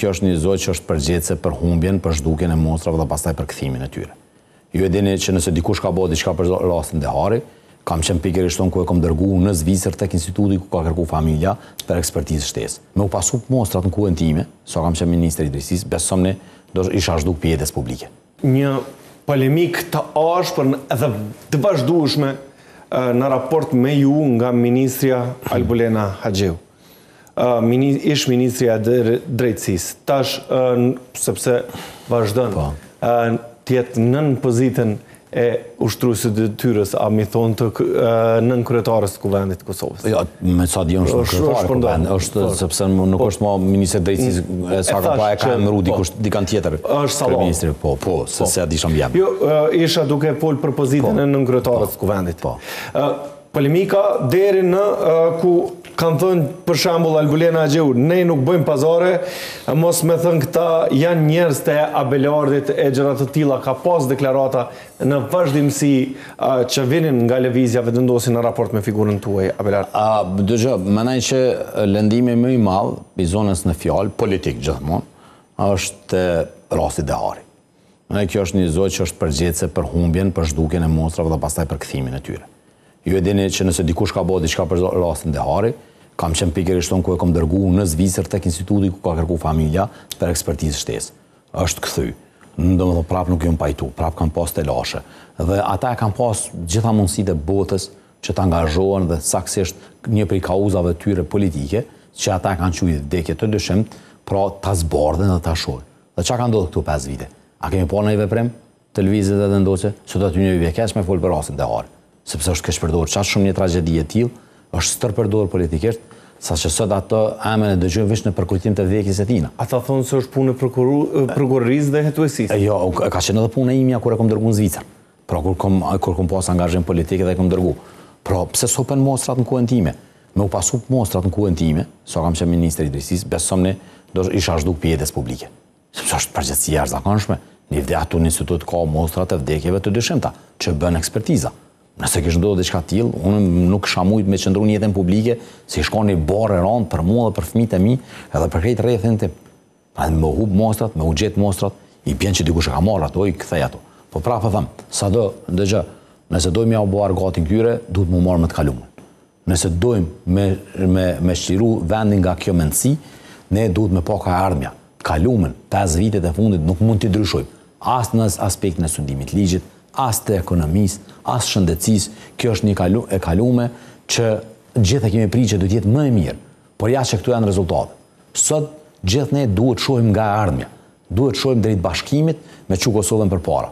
Kjo është një zoj që është përgjithëse për humbjen, për zhdukjen e monstrave dhe pastaj për kthimin e tyre. Ju e dini që nëse dikush ka bërë diçka për rastin Dehari, kam qenë pikërisht tonë ku e kam dërguar në Zvicër tek instituti ku ka kërkuar familja për ekspertizë shtesë. Me u pasu monstrat në kuën time, sa kam qenë ministri i drejtësisë, besomni do isha zhduk pjetes publike. Një polemik të ashpër edhe të vazhdueshme në raport me ju nga ministrja Albulena Haxhiu. Ish ministrja e drejtësisë. Tash, sepse vazhdon tjetë nën pozitën e ushtruesit të detyrës, a mi thonë të nën kryetarës të kuvendit të Kosovës. Jo, me sa dion është kryetare kuvend, është sepse nuk është më ministri i drejtësisë, sa ka pa e ka emëru dikan tjetër. Është Sallon. Po, se a disha mbjem. Jo, isha duke pol për pozitën e nën kryetarës të kuvendit. Polemika deri në ku kanë thënë për shembull Albulena Haxhiu, ne nuk bëjmë pazare, mos me thënë këta janë njerëz të Abelardit e gjëra të tilla, ka pas deklarata në vazhdimsi që vinin nga lëvizja vendosin në raport me figurën tuaj Abelard. Dëgjoj, mendoj që lëndimi më i madh i zonës në fjalë politik gjithmonë është rasti Dehari. Kjo është një zoj që është përgjithëse për humbjen, për zhdukjen e monstrave dhe pastaj për kthimin e tyre. Ju e dini që nëse dikush ka bërë diçka për rastin Dehari, kam qenë pikërisht tonë ku e kam dërguar në Zvicër tek instituti ku ka kërkuar familja për ekspertizë shtesë. Është kthy. Domethënë prap nuk jam pajtu, prap kanë pas telashe. Dhe ata kanë pas gjitha mundësitë e botës që të angazhohen dhe saktësisht një prej kauzave tyre politike që ata kanë quajtur vdekje të dyshimt, pra ta zbardhen dhe ta shohin. Dhe çka ka ndodhur këtu 5 vite? A kemi pa ndonjë veprim televizit edhe ndoqe? Sot aty një vjekesh me fol për rastin Dehari. Sepse është keq përdorur çast shumë një tragjedi e tillë, është stërpërdorur politikisht, saqë sot ato emën e dëgjojnë vetëm në përkujtim të vdekjes së tij. Ata thonë se është punë prokurorisë dhe hetuesisë. Jo, ka qenë edhe puna ime kur e kam dërguar në Zvicër. Pra kur kam pas angazhim politik dhe e kam dërguar. Pra pse sopen monstrat në kuën time? Me u pasu monstrat në kuën time, sa kam qenë ministri i drejtësisë, besomni do isha zhduk pjetes publike. Sepse është përgjithësi e jashtëzakonshme. Në vdeatu në institut ka monstrat e vdekjeve të dyshimta që bën ekspertiza. Nëse kishte ndodhur diçka të tillë, unë nuk kisha mujt me qëndru në jetën publike, si shkon një barë e rënd për mua dhe për fëmijët e mi, edhe për krejt rrethin tim. Me hub monstrat, me u gjet monstrat, i bjen që dikush e ka marrë ato, i kthej ato. Po prapë them, sado, dëgjë, nëse dojmë ja u bë argati këtyre, duhet më marrë me të kaluamën. Nëse dojmë me shqiru vendin nga kjo mendësi, ne duhet me pa ka ardhmja. Kaluamën, 5 vitet e fundit nuk mund t'i ndryshojmë. As në aspektin e sundimit ligjit, as të ekonomisë, as shëndetësisë, kjo është një e kalume që gjithë e kemi pri që duhet jetë më e mirë, por jashtë që këtu janë rezultate. Sot gjithë ne duhet shohim nga ardhmja, duhet shohim drejt bashkimit me çu Kosovën përpara.